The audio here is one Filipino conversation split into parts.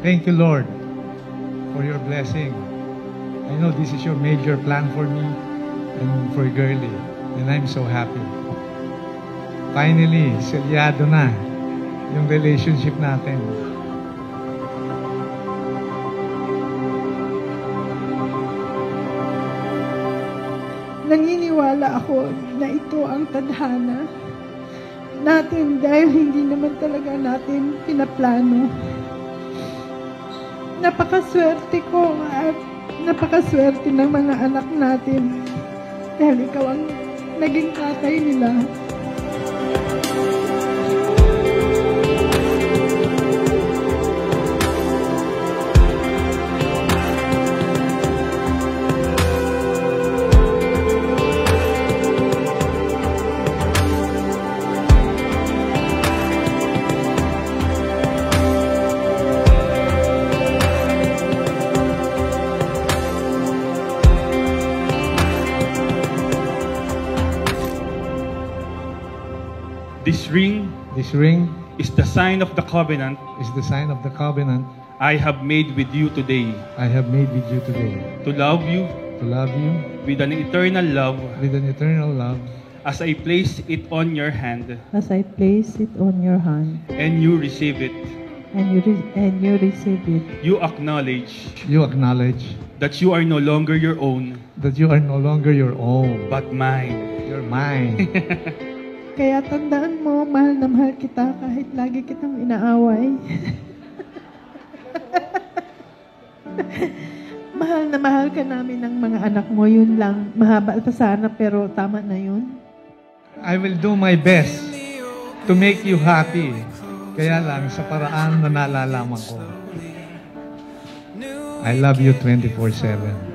Thank you, Lord, for your blessing. I know this is your major plan for me and for Girlie, and I'm so happy. Finally, selyado na yung relationship natin. Naniniwala ako na ito ang tadhana natin dahil hindi naman talaga natin pinaplano. Napakaswerte ko at napakaswerte ng mga anak natin dahil ikaw ang naging tatay nila. This ring is the sign of the covenant I have made with you today. To love you with an eternal love as I place it on your hand. And you receive it. You acknowledge that you are no longer your own. But mine. You're mine. Kaya tandaan mo, mahal na mahal kita kahit lagi kitang inaaway. Mahal na mahal ka namin ng mga anak mo, yun lang. Mahaba pa sana pero tama na yun. I will do my best to make you happy. Kaya lang, sa paraan na nalalaman ko. I love you 24/7.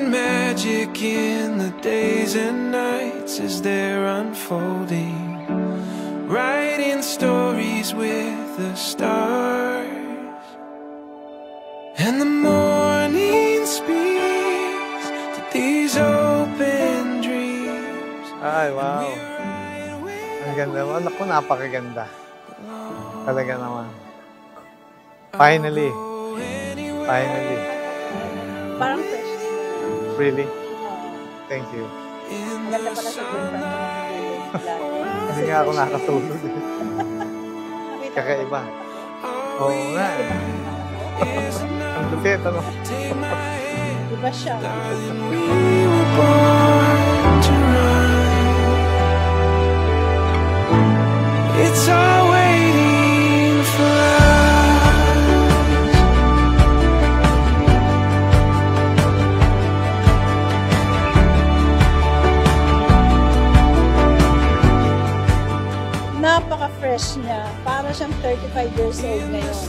Magic in the days and nights as they're unfolding, writing stories with the stars, and the morning speaks to these open dreams. Ay, wow. Ang ganda mo. Naku, napakaganda. Talaga naman. Finally. Parang fresh. Really? Thank you. Ganda pala sa punta. Hindi nga ako nakatulog. Kakaiba. Oo nga. Ang lupit, ano? Iba siya. It's all waiting for us. Napaka-fresh niya. Para siyang 35 years old ngayon.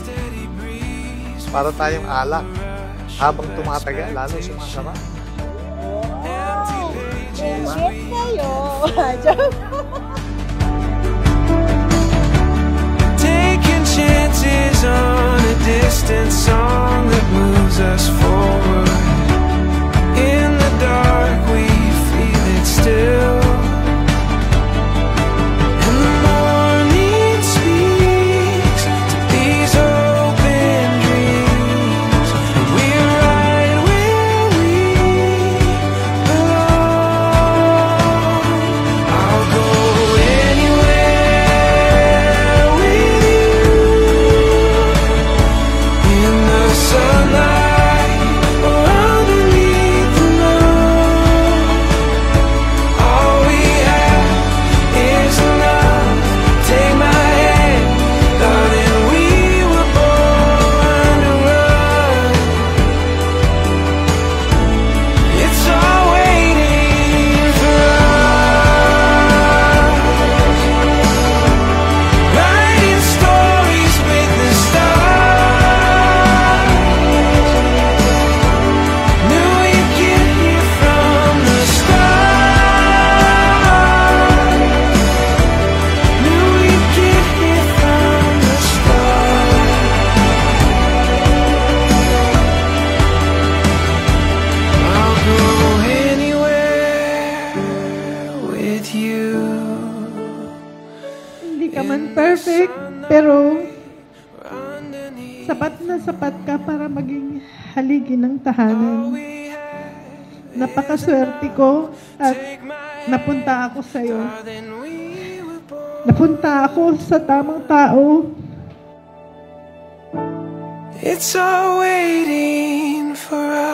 Para tayong alak. Habang tumatagal, lalo sumasarap. Wow! Enjoy kayo! Taking chances on a distant song that moves us forward. In the dark we feel it still. Sunlight perfect, pero sapat na sapat ka para maging haligi ng tahanan. Napakaswerte ko at napunta ako sa'yo. Napunta ako sa tamang tao. It's all waiting for us.